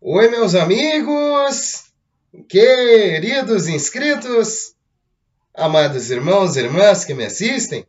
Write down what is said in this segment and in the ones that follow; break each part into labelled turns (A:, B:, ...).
A: Oi, meus amigos, queridos inscritos, amados irmãos e irmãs que me assistem,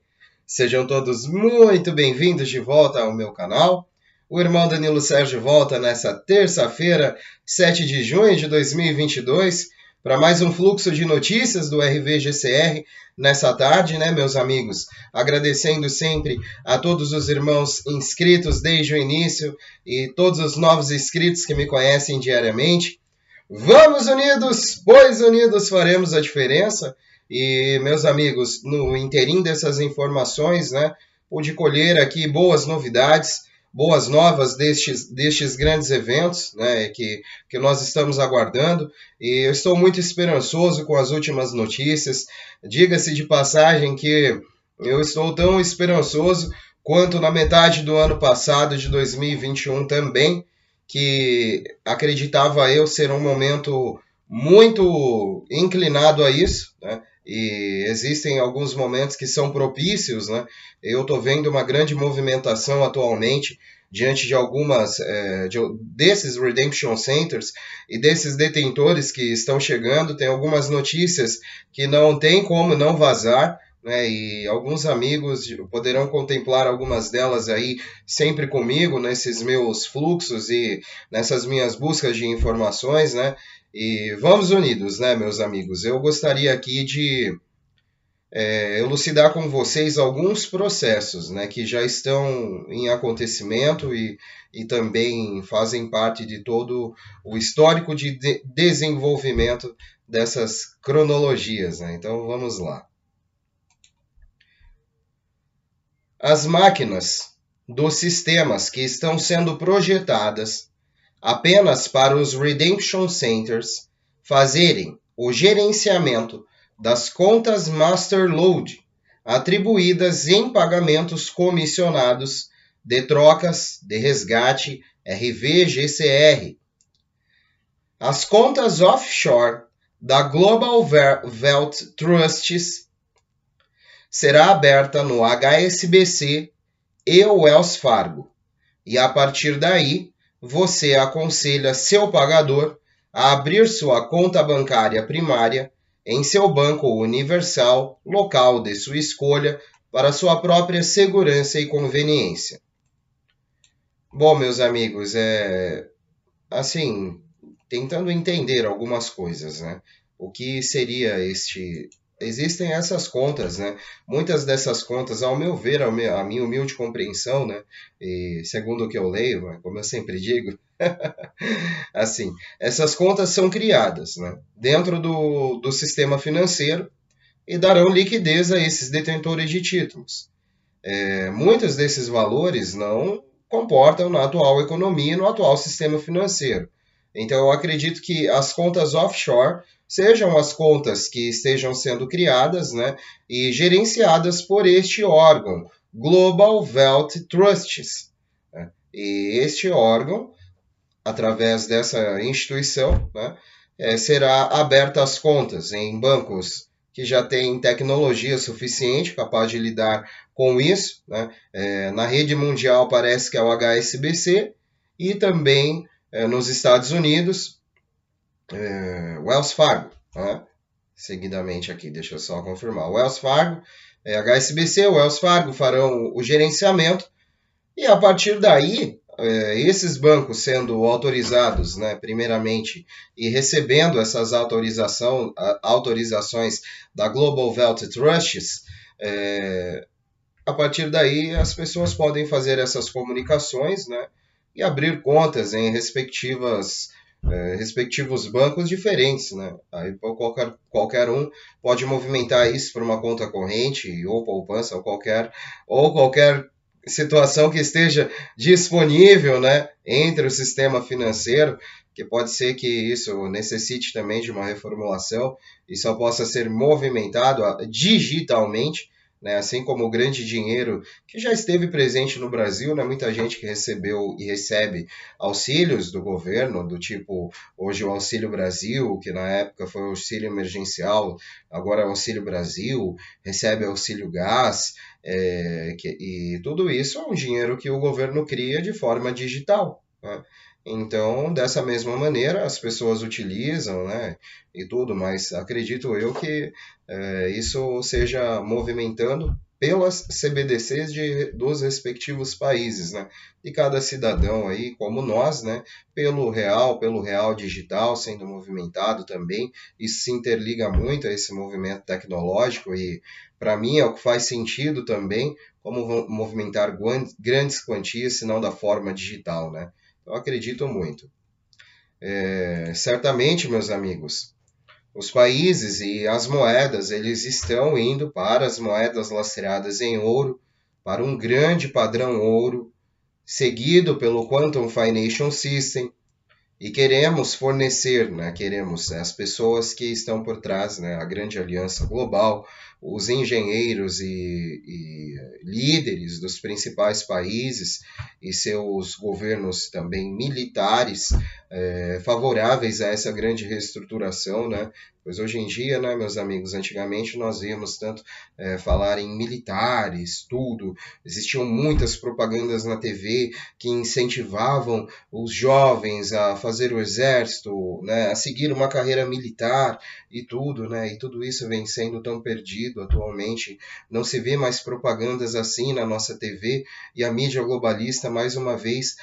A: sejam todos muito bem-vindos de volta ao meu canal. O irmão Danilo Sérgio volta nessa terça-feira, 7 de junho de 2022, para mais um fluxo de notícias do RVGCR nessa tarde, né, meus amigos? Agradecendo sempre a todos os irmãos inscritos desde o início e todos os novos inscritos que me conhecem diariamente. Vamos unidos, pois unidos faremos a diferença. E, meus amigos, no interim dessas informações, né, pude colher aqui boas novidades, boas novas destes grandes eventos, né, que nós estamos aguardando. E eu estou muito esperançoso com as últimas notícias. Diga-se de passagem que eu estou tão esperançoso quanto na metade do ano passado, de 2021 também, que acreditava eu ser um momento muito inclinado a isso, né? E existem alguns momentos que são propícios, né? Eu estou vendo uma grande movimentação atualmente diante de desses Redemption Centers e desses detentores que estão chegando. Tem algumas notícias que não tem como não vazar, né? E alguns amigos poderão contemplar algumas delas aí sempre comigo nesses meus fluxos e nessas minhas buscas de informações, né? E vamos unidos, né, meus amigos? Eu gostaria aqui de elucidar com vocês alguns processos, né, que já estão em acontecimento e também fazem parte de todo o histórico de desenvolvimento dessas cronologias, né? Então vamos lá. As máquinas dos sistemas que estão sendo projetadas apenas para os Redemption Centers fazerem o gerenciamento das contas Master Load atribuídas em pagamentos comissionados de trocas de resgate RVGCR. As contas offshore da Global Wealth Trusts será aberta no HSBC e o Wells Fargo, e a partir daí você aconselha seu pagador a abrir sua conta bancária primária em seu banco universal local de sua escolha para sua própria segurança e conveniência. Bom, meus amigos, assim, tentando entender algumas coisas, né? O que seria este. Existem essas contas, né? Muitas dessas contas, ao meu ver, a minha humilde compreensão, né? E segundo o que eu leio, né? Como eu sempre digo, assim, essas contas são criadas, né? Dentro do sistema financeiro e darão liquidez a esses detentores de títulos. Muitos desses valores não comportam na atual economia e no atual sistema financeiro. Então, eu acredito que as contas offshore sejam as contas que estejam sendo criadas, né, e gerenciadas por este órgão, Global Wealth Trusts, né? E este órgão, através dessa instituição, né, será aberta as contas em bancos que já têm tecnologia suficiente capaz de lidar com isso, né? Na rede mundial parece que é o HSBC e também nos Estados Unidos, Wells Fargo, né? Seguidamente aqui, deixa eu só confirmar. Wells Fargo, HSBC, Wells Fargo farão o gerenciamento e a partir daí, esses bancos sendo autorizados, né, primeiramente, e recebendo essas autorizações da Global Wealth Trusts, a partir daí as pessoas podem fazer essas comunicações, né, e abrir contas em respectivos bancos diferentes, né? Aí qualquer um pode movimentar isso para uma conta corrente ou poupança ou qualquer situação que esteja disponível, né, entre o sistema financeiro, que pode ser que isso necessite também de uma reformulação e só possa ser movimentado digitalmente, né, assim como o grande dinheiro que já esteve presente no Brasil, né, muita gente que recebeu e recebe auxílios do governo, do tipo hoje o Auxílio Brasil, que na época foi o auxílio emergencial, agora é o Auxílio Brasil, recebe auxílio gás, e tudo isso é um dinheiro que o governo cria de forma digital, né? Então, dessa mesma maneira, as pessoas utilizam, né, e tudo, mas acredito eu que isso seja movimentando pelas CBDCs dos respectivos países, né, de cada cidadão aí, como nós, né, pelo real digital sendo movimentado também, isso se interliga muito a esse movimento tecnológico e, para mim, é o que faz sentido também, como movimentar grandes quantias, se não da forma digital, né. Eu acredito muito. Certamente, meus amigos, os países e as moedas, eles estão indo para as moedas lastreadas em ouro, para um grande padrão ouro, seguido pelo Quantum Financial System, e queremos fornecer, né, queremos as pessoas que estão por trás, né, a grande aliança global, os engenheiros e líderes dos principais países e seus governos também militares favoráveis a essa grande reestruturação, né? Pois hoje em dia, né, meus amigos, antigamente nós víamos tanto falar em militares, tudo, existiam muitas propagandas na TV que incentivavam os jovens a fazer o exército, né, a seguir uma carreira militar e tudo, né, e tudo isso vem sendo tão perdido atualmente. Não se vê mais propagandas assim na nossa TV e a mídia globalista, mais uma vez,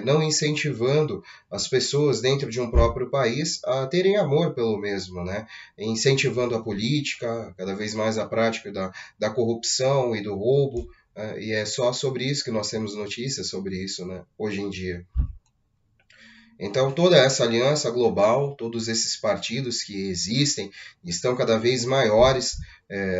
A: não incentivando as pessoas dentro de um próprio país a terem amor pelo mesmo, né, incentivando a política, cada vez mais a prática da corrupção e do roubo, e é só sobre isso que nós temos notícias sobre isso, né, hoje em dia. Então, toda essa aliança global, todos esses partidos que existem, estão cada vez maiores,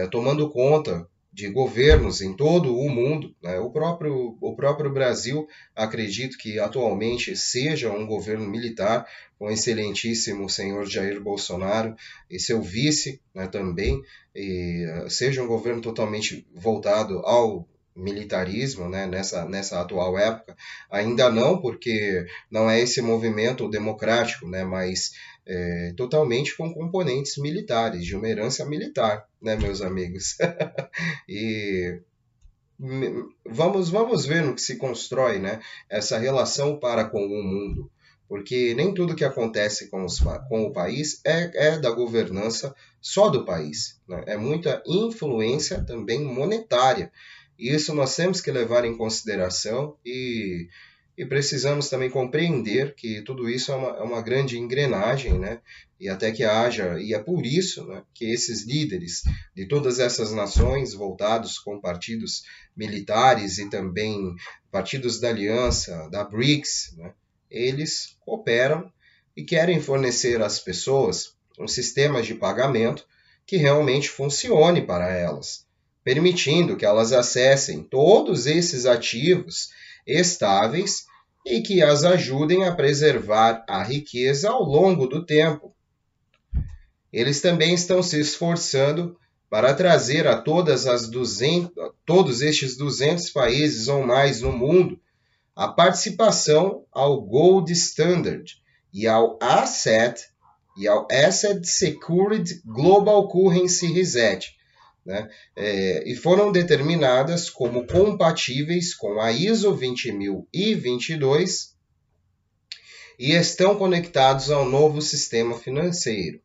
A: tomando conta de governos em todo o mundo. Né? O próprio Brasil, acredito que atualmente seja um governo militar, com o excelentíssimo senhor Jair Bolsonaro e seu vice, né, também, e seja um governo totalmente voltado ao militarismo, né, nessa atual época. Ainda não, porque não é esse movimento democrático, né, mas totalmente com componentes militares, de uma herança militar, né, meus amigos? E vamos ver no que se constrói, né, essa relação para com o mundo, porque nem tudo que acontece com o país é da governança só do país, né? É muita influência também monetária. E isso nós temos que levar em consideração e precisamos também compreender que tudo isso é uma grande engrenagem, né? E até que haja, e é por isso, né, que esses líderes de todas essas nações voltados com partidos militares e também partidos da aliança, da BRICS, né, eles cooperam e querem fornecer às pessoas um sistema de pagamento que realmente funcione para elas, permitindo que elas acessem todos esses ativos estáveis e que as ajudem a preservar a riqueza ao longo do tempo. Eles também estão se esforçando para trazer a todos estes 200 países ou mais no mundo a participação ao Gold Standard e ao Asset Secured Global Currency Reset, né? E foram determinadas como compatíveis com a ISO 20022 e estão conectados ao novo sistema financeiro.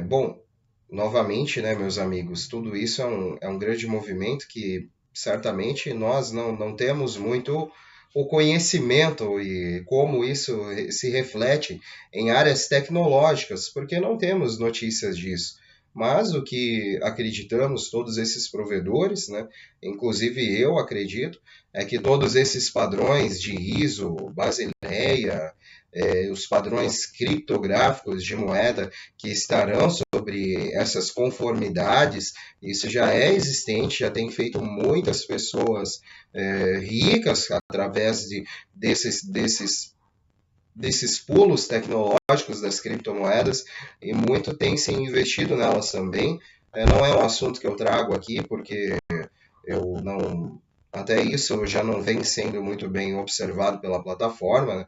A: Bom, novamente, né, meus amigos, tudo isso é um grande movimento que certamente nós não temos muito o conhecimento e como isso se reflete em áreas tecnológicas, porque não temos notícias disso. Mas o que acreditamos, todos esses provedores, né, inclusive eu acredito, é que todos esses padrões de ISO, Basileia, os padrões criptográficos de moeda que estarão sobre essas conformidades, isso já é existente, já tem feito muitas pessoas ricas através desses pulos tecnológicos das criptomoedas e muito tem se investido nelas também. Não é um assunto que eu trago aqui porque eu não até isso já não vem sendo muito bem observado pela plataforma, né?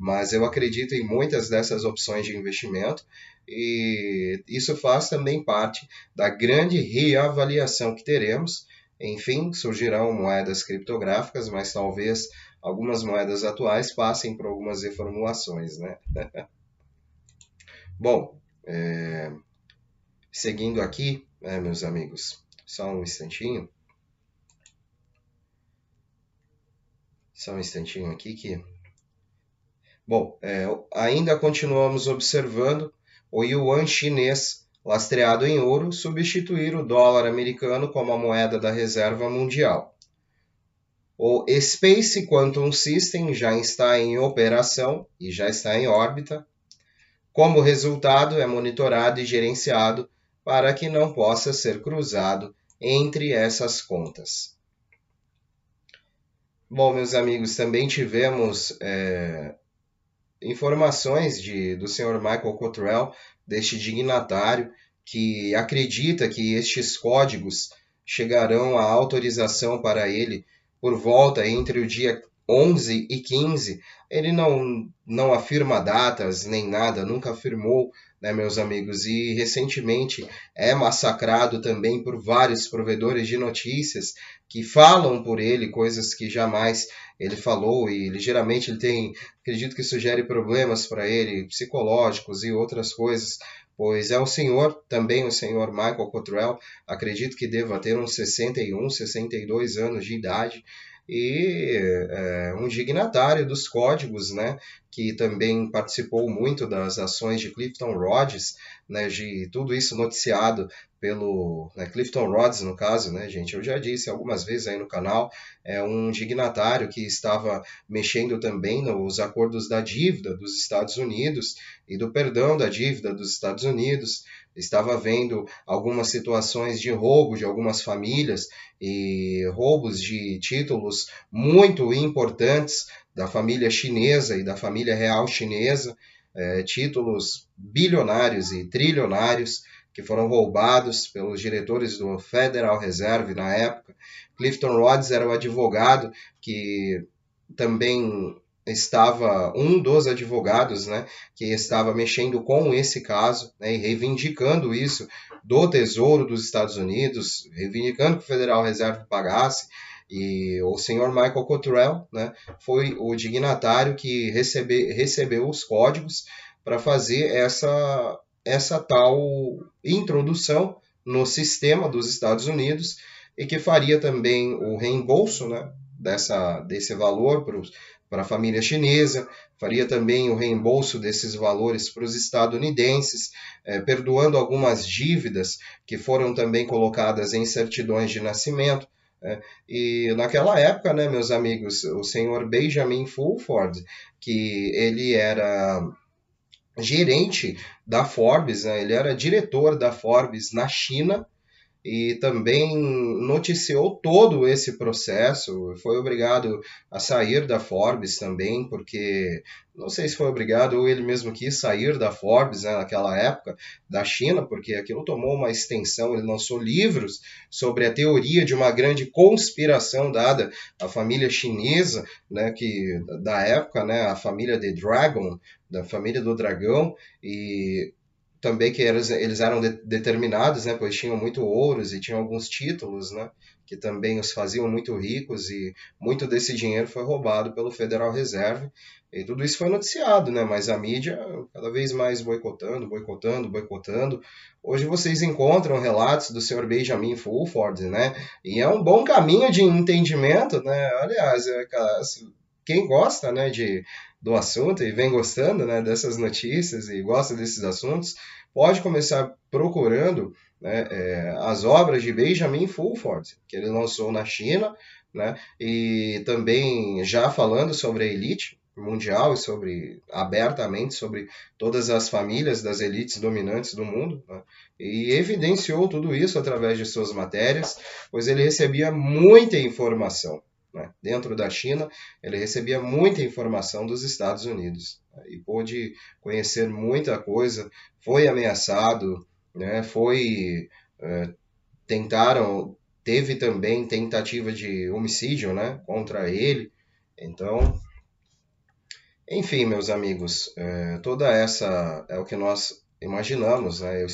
A: Mas eu acredito em muitas dessas opções de investimento e isso faz também parte da grande reavaliação que teremos. Enfim, surgirão moedas criptográficas, mas talvez algumas moedas atuais passem por algumas reformulações, né? Bom, seguindo aqui, né, meus amigos, só um instantinho. Só um instantinho aqui que... Bom, ainda continuamos observando o yuan chinês lastreado em ouro substituir o dólar americano como a moeda da reserva mundial. O Space Quantum System já está em operação e já está em órbita. Como resultado, é monitorado e gerenciado para que não possa ser cruzado entre essas contas. Bom, meus amigos, também tivemos informações do Sr. Michael Cottrell, deste dignatário, que acredita que estes códigos chegarão à autorização para ele por volta entre o dia 11 e 15. Ele não afirma datas nem nada, nunca afirmou, né, meus amigos, e recentemente é massacrado também por vários provedores de notícias que falam por ele coisas que jamais ele falou, e ligeiramente ele tem, acredito que sugere problemas para ele, psicológicos e outras coisas, pois é o senhor, também o senhor Michael Cottrell, acredito que deva ter uns 61, 62 anos de idade, e um dignatário dos códigos, né, que também participou muito das ações de Clifton Rhodes, né, de tudo isso noticiado pelo Clifton Rhodes, no caso, né, gente, eu já disse algumas vezes aí no canal, é um dignatário que estava mexendo também nos acordos da dívida dos Estados Unidos e do perdão da dívida dos Estados Unidos, estava vendo algumas situações de roubo de algumas famílias e roubos de títulos muito importantes da família chinesa e da família real chinesa, títulos bilionários e trilionários que foram roubados pelos diretores do Federal Reserve na época. Clifton Rhodes era o advogado que também estava, um dos advogados, né, que estava mexendo com esse caso, né, e reivindicando isso do Tesouro dos Estados Unidos, reivindicando que o Federal Reserve pagasse, e o senhor Michael Cottrell, né, foi o dignatário que recebeu os códigos para fazer essa tal introdução no sistema dos Estados Unidos e que faria também o reembolso, né, desse valor para a família chinesa, faria também o reembolso desses valores para os estadunidenses, perdoando algumas dívidas que foram também colocadas em certidões de nascimento. E naquela época, né, meus amigos, o senhor Benjamin Fulford, que ele era gerente da Forbes, né, ele era diretor da Forbes na China, e também noticiou todo esse processo, foi obrigado a sair da Forbes também, porque não sei se foi obrigado ou ele mesmo quis sair da Forbes, né, naquela época, da China, porque aquilo tomou uma extensão, ele lançou livros sobre a teoria de uma grande conspiração dada à família chinesa, né, da época, né, a família The Dragon, da família do dragão, e também que eles eram determinados, né, pois tinham muito ouros e tinham alguns títulos, né, que também os faziam muito ricos, e muito desse dinheiro foi roubado pelo Federal Reserve, e tudo isso foi noticiado, né, mas a mídia cada vez mais boicotando. Hoje vocês encontram relatos do Sr. Benjamin Fulford, né, e é um bom caminho de entendimento, né, aliás, quem gosta, né, do assunto e vem gostando, né, dessas notícias e gosta desses assuntos, pode começar procurando, né, as obras de Benjamin Fulford, que ele lançou na China, né, e também já falando sobre a elite mundial e abertamente sobre todas as famílias das elites dominantes do mundo, né, e evidenciou tudo isso através de suas matérias, pois ele recebia muita informação, né, dentro da China, ele recebia muita informação dos Estados Unidos, né, e pôde conhecer muita coisa, foi ameaçado, né, teve também tentativa de homicídio, né, contra ele. Então, enfim, meus amigos, toda essa é o que nós imaginamos, né?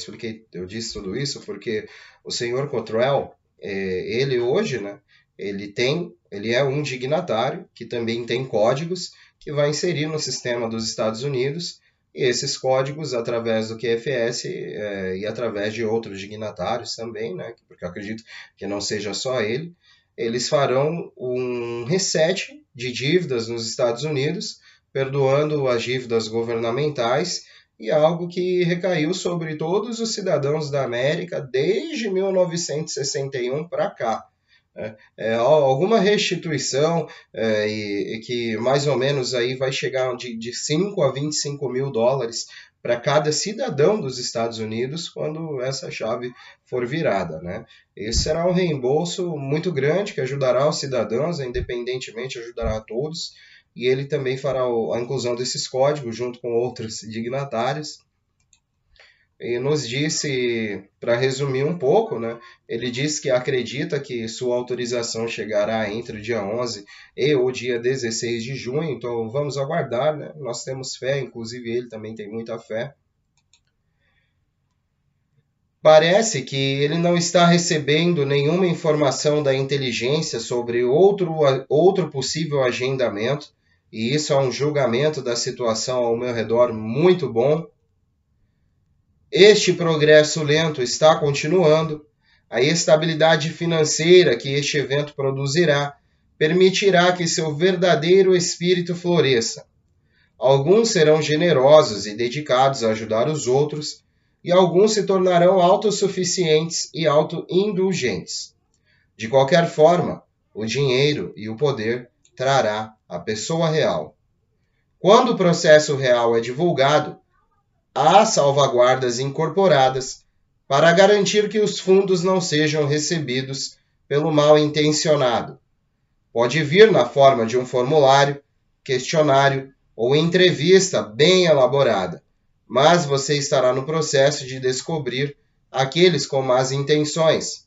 A: Eu disse tudo isso porque o senhor Cottrell, ele hoje, né, Ele é um dignatário que também tem códigos que vai inserir no sistema dos Estados Unidos, e esses códigos, através do QFS e através de outros dignatários também, né, porque eu acredito que não seja só ele, eles farão um reset de dívidas nos Estados Unidos, perdoando as dívidas governamentais, e algo que recaiu sobre todos os cidadãos da América desde 1961 para cá. Alguma restituição e que mais ou menos aí vai chegar de 5 a 25 mil dólares para cada cidadão dos Estados Unidos quando essa chave for virada, né? Esse será um reembolso muito grande que ajudará os cidadãos, independentemente, ajudará a todos, e ele também fará a inclusão desses códigos junto com outros dignatários. E nos disse, para resumir um pouco, né, ele disse que acredita que sua autorização chegará entre o dia 11 e o dia 16 de junho, então vamos aguardar, né? Nós temos fé, inclusive ele também tem muita fé. Parece que ele não está recebendo nenhuma informação da inteligência sobre outro possível agendamento, e isso é um julgamento da situação ao meu redor muito bom. Este progresso lento está continuando. A estabilidade financeira que este evento produzirá permitirá que seu verdadeiro espírito floresça. Alguns serão generosos e dedicados a ajudar os outros, e alguns se tornarão autossuficientes e autoindulgentes. De qualquer forma, o dinheiro e o poder trará a pessoa real. Quando o processo real é divulgado, há salvaguardas incorporadas para garantir que os fundos não sejam recebidos pelo mal intencionado. Pode vir na forma de um formulário, questionário ou entrevista bem elaborada, mas você estará no processo de descobrir aqueles com más intenções.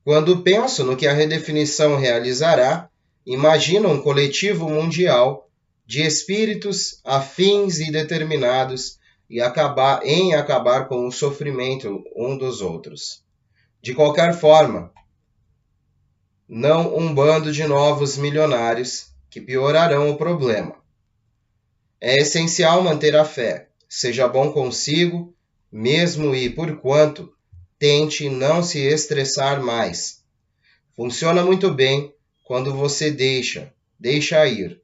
A: Quando penso no que a redefinição realizará, imagino um coletivo mundial de espíritos afins e determinados em acabar com o sofrimento um dos outros. De qualquer forma, não um bando de novos milionários que piorarão o problema. É essencial manter a fé. Seja bom consigo, mesmo e por quanto tente não se estressar mais. Funciona muito bem quando você deixa ir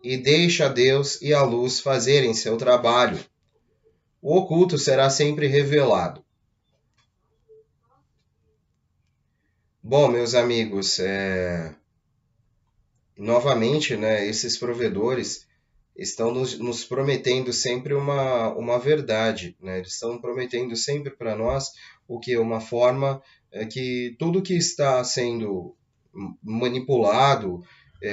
A: e deixa Deus e a luz fazerem seu trabalho. O oculto será sempre revelado. Bom, meus amigos, novamente, né, esses provedores estão nos prometendo sempre uma verdade, né? Eles estão prometendo sempre para nós o que? Uma forma que tudo que está sendo manipulado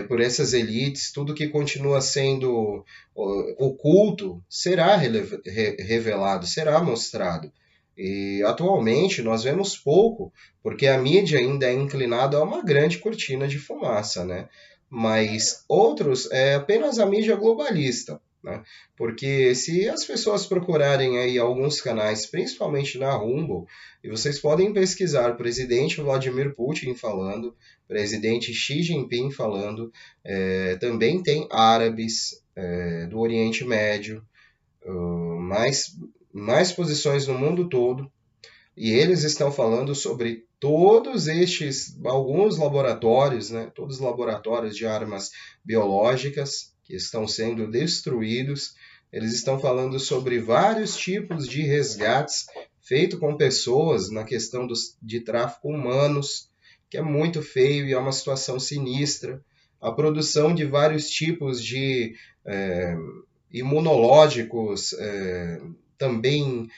A: por essas elites, tudo que continua sendo oculto, será revelado, será mostrado. E atualmente nós vemos pouco, porque a mídia ainda é inclinada a uma grande cortina de fumaça, né? Mas outros é apenas a mídia globalista, né? Porque se as pessoas procurarem aí alguns canais, principalmente na Rumble, e vocês podem pesquisar presidente Vladimir Putin falando, presidente Xi Jinping falando, também tem árabes do Oriente Médio, mais posições no mundo todo, e eles estão falando sobre todos alguns laboratórios, né, todos os laboratórios de armas biológicas que estão sendo destruídos. Eles estão falando sobre vários tipos de resgates feitos com pessoas na questão de tráfico humanos, que é muito feio e é uma situação sinistra. A produção de vários tipos de imunológicos também.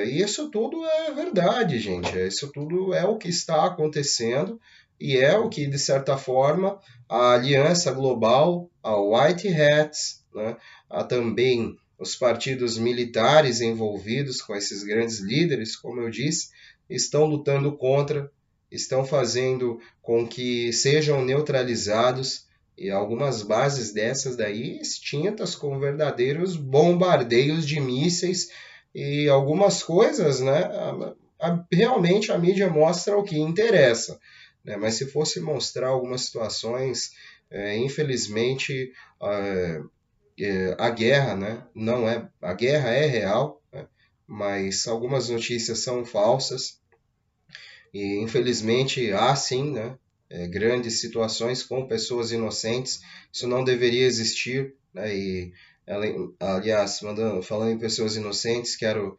A: Isso tudo é verdade, gente. Isso tudo é o que está acontecendo e é o que, de certa forma, a Aliança Global, a White Hats, né, há também os partidos militares envolvidos com esses grandes líderes, como eu disse, estão lutando contra, estão fazendo com que sejam neutralizados, e algumas bases dessas daí extintas com verdadeiros bombardeios de mísseis e algumas coisas, né, realmente a mídia mostra o que interessa, né? Mas se fosse mostrar algumas situações, infelizmente, a guerra, né, não é, a guerra é real, né, mas algumas notícias são falsas e infelizmente há sim, né, grandes situações com pessoas inocentes. Isso não deveria existir, né, e aliás, falando em pessoas inocentes, quero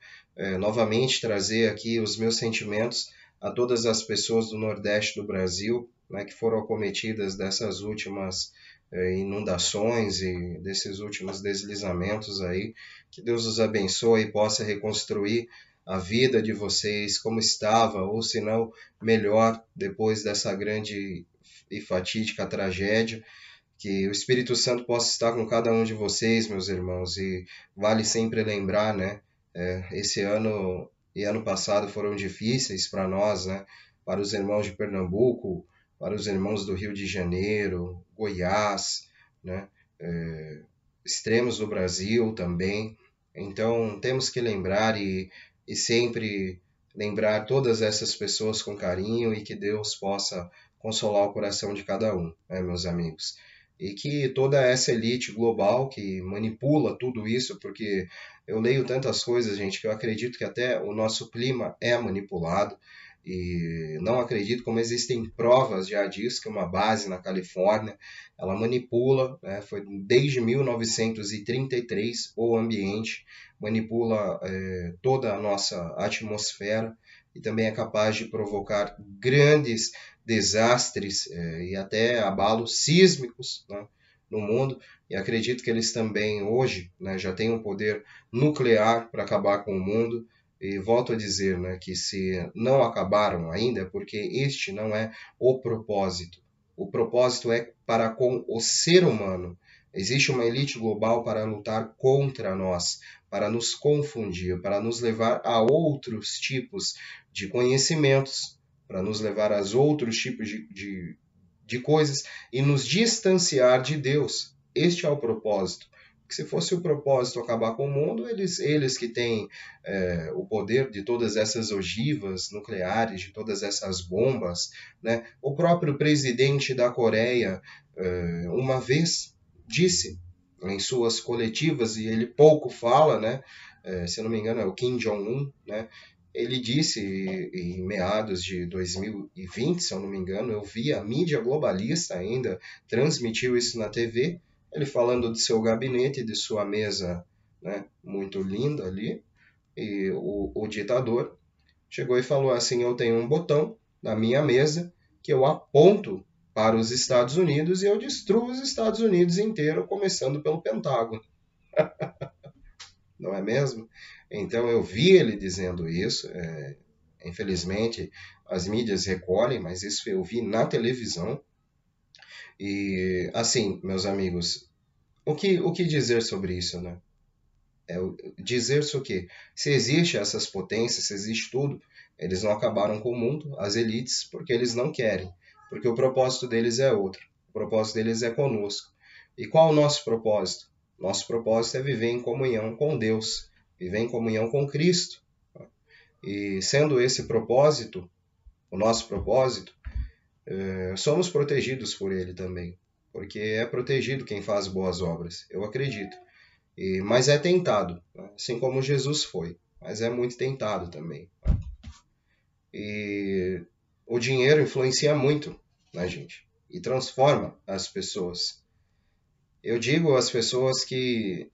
A: novamente trazer aqui os meus sentimentos a todas as pessoas do Nordeste do Brasil, né, que foram acometidas dessas últimas inundações e desses últimos deslizamentos aí. Que Deus os abençoe e possa reconstruir a vida de vocês como estava, ou se não, melhor depois dessa grande e fatídica tragédia. Que o Espírito Santo possa estar com cada um de vocês, meus irmãos, e vale sempre lembrar, né? Esse ano e ano passado foram difíceis para nós, né? Para os irmãos de Pernambuco, para os irmãos do Rio de Janeiro, Goiás, né? Extremos do Brasil também. Então temos que lembrar e sempre lembrar todas essas pessoas com carinho e que Deus possa consolar o coração de cada um, né, meus amigos? E que toda essa elite global que manipula tudo isso, porque eu leio tantas coisas, gente, que eu acredito que até o nosso clima é manipulado, e não acredito, como existem provas já disso, que uma base na Califórnia, ela manipula, né, foi desde 1933 o ambiente, manipula toda a nossa atmosfera e também é capaz de provocar grandes desastres e até abalos sísmicos, né, no mundo. E acredito que eles também hoje, né, já têm um poder nuclear para acabar com o mundo. E volto a dizer, né, que se não acabaram ainda é porque este não é o propósito. O propósito é para com o ser humano. Existe uma elite global para lutar contra nós, para nos confundir, para nos levar a outros tipos de conhecimentos, para nos levar a outros tipos de coisas e nos distanciar de Deus. Este é o propósito. Porque se fosse o propósito acabar com o mundo, eles que têm o poder de todas essas ogivas nucleares, de todas essas bombas, né? O próprio presidente da Coreia, uma vez, disse em suas coletivas, e ele pouco fala, né? Se eu não me engano, é o Kim Jong-un, né? Ele disse em meados de 2020, se eu não me engano, eu vi a mídia globalista ainda transmitiu isso na TV, ele falando do seu gabinete, de sua mesa, né, muito linda ali, e o ditador chegou e falou assim: eu tenho um botão na minha mesa que eu aponto para os Estados Unidos e eu destruo os Estados Unidos inteiro, começando pelo Pentágono. Não é mesmo? Então eu vi ele dizendo isso. Infelizmente as mídias recolhem, mas isso eu vi na televisão. E assim, meus amigos, o que dizer sobre isso, né? Dizer-se o quê? Se existe essas potências, se existe tudo, eles não acabaram com o mundo, as elites, porque eles não querem. Porque o propósito deles é outro. O propósito deles é conosco. E qual o nosso propósito? Nosso propósito é viver em comunhão com Deus, viver em comunhão com Cristo. E sendo esse propósito, o nosso propósito, somos protegidos por Ele também. Porque é protegido quem faz boas obras, eu acredito. Mas é tentado, né? Assim como Jesus foi, mas é muito tentado também. Né? E o dinheiro influencia muito na gente e transforma as pessoas. Eu digo às pessoas que,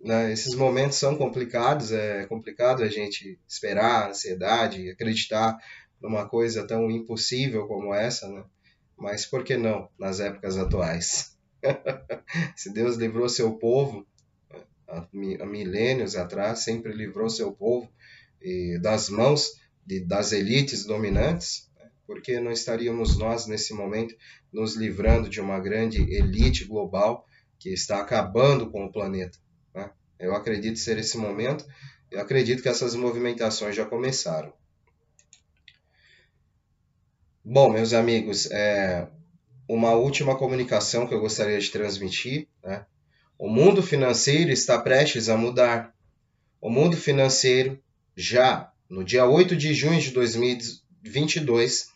A: né, esses momentos são complicados, é complicado a gente esperar, ansiedade, acreditar numa coisa tão impossível como essa, né? Mas por que não nas épocas atuais? Se Deus livrou seu povo há milênios atrás, sempre livrou seu povo das mãos das elites dominantes, né? Porque não estaríamos nós, nesse momento, nos livrando de uma grande elite global que está acabando com o planeta, né? Eu acredito ser esse momento, eu acredito que essas movimentações já começaram. Bom, meus amigos, uma última comunicação que eu gostaria de transmitir, né? O mundo financeiro está prestes a mudar. O mundo financeiro já no dia 8 de junho de 2022,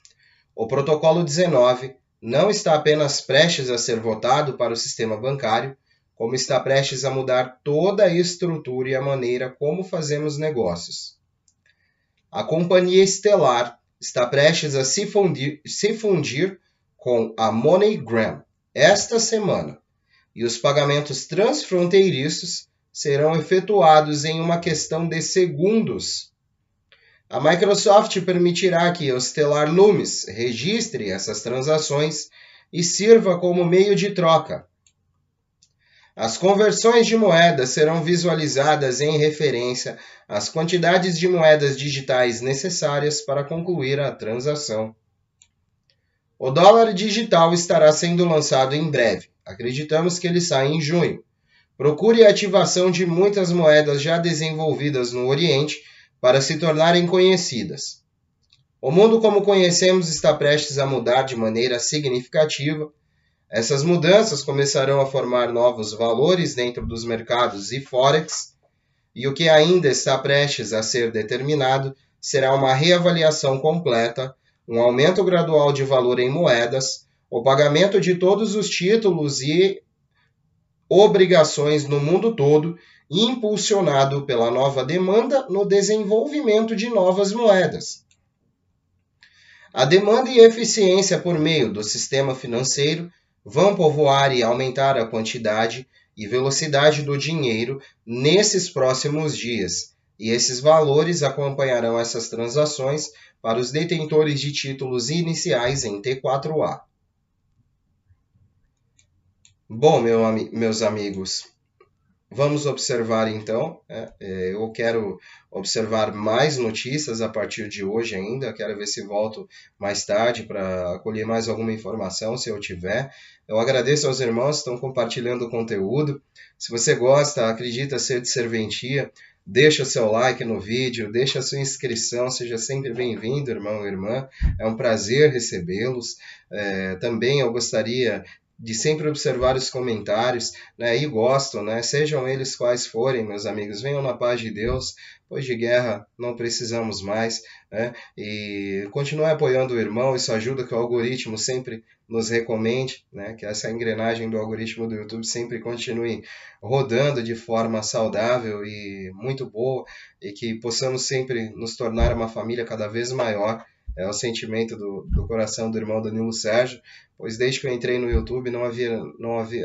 A: o Protocolo 19 não está apenas prestes a ser votado para o sistema bancário, como está prestes a mudar toda a estrutura e a maneira como fazemos negócios. A companhia Stellar está prestes a se fundir com a MoneyGram esta semana, e os pagamentos transfronteiriços serão efetuados em uma questão de segundos. A Microsoft permitirá que o Stellar Lumens registre essas transações e sirva como meio de troca. As conversões de moedas serão visualizadas em referência às quantidades de moedas digitais necessárias para concluir a transação. O dólar digital estará sendo lançado em breve. Acreditamos que ele sai em junho. Procure a ativação de muitas moedas já desenvolvidas no Oriente para se tornarem conhecidas. O mundo como conhecemos está prestes a mudar de maneira significativa. Essas mudanças começarão a formar novos valores dentro dos mercados e Forex, e o que ainda está prestes a ser determinado será uma reavaliação completa, um aumento gradual de valor em moedas, o pagamento de todos os títulos e obrigações no mundo todo, impulsionado pela nova demanda no desenvolvimento de novas moedas. A demanda e eficiência por meio do sistema financeiro vão povoar e aumentar a quantidade e velocidade do dinheiro nesses próximos dias, e esses valores acompanharão essas transações para os detentores de títulos iniciais em T4A. Bom, meus amigos, vamos observar então. Eu quero observar mais notícias a partir de hoje ainda. Quero ver se volto mais tarde para colher mais alguma informação, se eu tiver. Eu agradeço aos irmãos que estão compartilhando o conteúdo. Se você gosta, acredita ser de serventia, deixa o seu like no vídeo, deixa a sua inscrição, seja sempre bem-vindo, irmão e irmã. É um prazer recebê-los. Também eu gostaria de sempre observar os comentários, né, e gosto, né, sejam eles quais forem, meus amigos, venham na paz de Deus, pois de guerra não precisamos mais, né, e continue apoiando o irmão, isso ajuda que o algoritmo sempre nos recomende, né, que essa engrenagem do algoritmo do YouTube sempre continue rodando de forma saudável e muito boa, e que possamos sempre nos tornar uma família cada vez maior. É o sentimento do coração do irmão Danilo Sérgio, pois desde que eu entrei no YouTube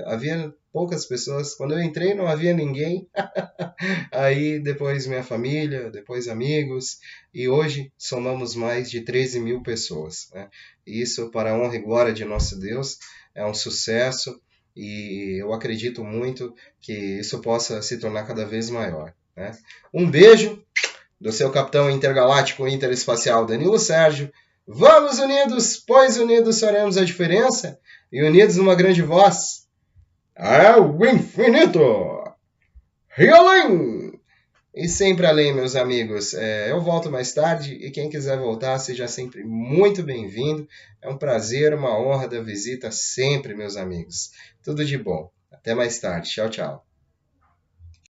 A: havia poucas pessoas. Quando eu entrei não havia ninguém. Aí depois minha família, depois amigos, e hoje somamos mais de 13 mil pessoas, né? Isso, para a honra e glória de nosso Deus, é um sucesso, e eu acredito muito que isso possa se tornar cada vez maior, né? Um beijo do seu capitão intergaláctico interespacial Danilo Sérgio. Vamos unidos, pois unidos faremos a diferença, e unidos numa grande voz, ao infinito e além! E sempre além, meus amigos. Eu volto mais tarde, e quem quiser voltar, seja sempre muito bem-vindo. É um prazer, uma honra da visita sempre, meus amigos. Tudo de bom. Até mais tarde. Tchau, tchau.